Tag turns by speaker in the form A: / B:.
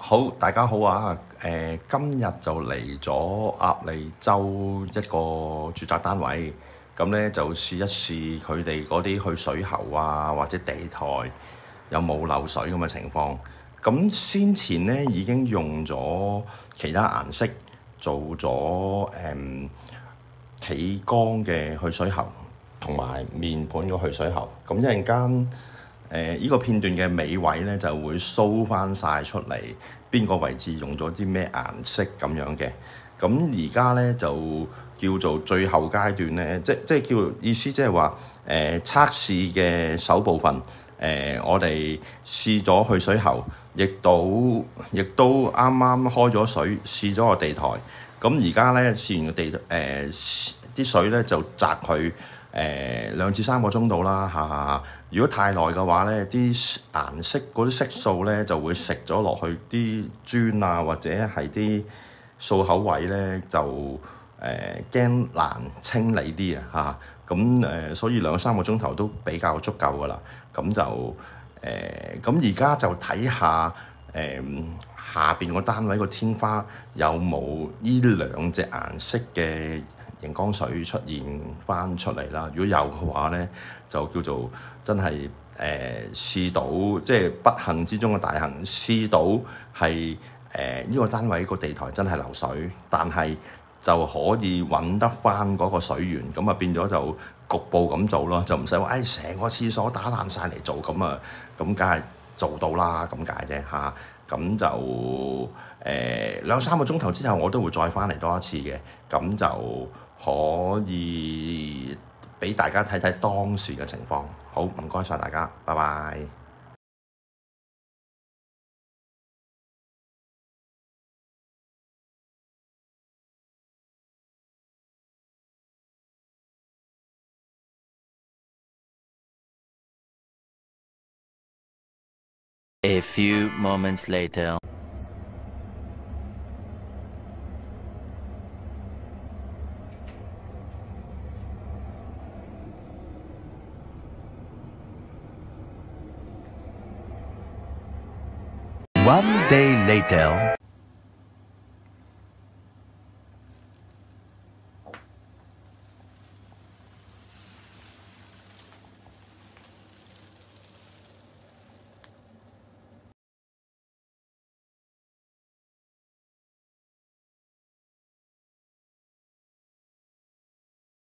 A: 好，大家好啊！今日就嚟咗鴨脷洲一個住宅單位，咁咧就試一試佢哋嗰啲去水喉啊，或者地台有冇漏水咁嘅情況。咁先前咧已經用咗其他顏色做咗企缸嘅去水喉，同埋面盤嘅去水喉。咁一陣間呢個片段嘅尾位咧就會 show 翻晒出嚟，邊個位置用咗啲咩顏色咁樣嘅。咁而家咧就叫做最後階段咧，即係叫意思即係話測試嘅首部分。我哋試咗去水喉，亦都啱啱開咗水，試咗個地台。咁而家咧試完個地啲水咧就擲佢2至3個鐘度啦嚇。如果太耐嘅話咧，啲顏色嗰啲色素咧就會食咗落去啲磚啊，或者係啲掃口位咧就驚難清理啲啊嚇。咁所以2、3個鐘頭都比較足夠噶啦。咁就咁而家就睇下下邊個單位個天花有冇呢2隻顏色嘅熒光水出現翻出嚟啦。如果有嘅話咧，就叫做真係試到，即係不幸之中嘅大幸，試到係呢個單位個地台真係流水，但係就可以揾得翻嗰個水源，咁啊變咗就局部咁做咯，就唔使話成個廁所打爛晒嚟做，咁梗係做到啦，咁解啫嚇。咁就2、3個鐘頭之後，我都會再翻嚟多一次嘅，咁就可以俾大家睇睇當時嘅情況。好，唔該晒大家，拜拜。
B: A few moments later. One day later.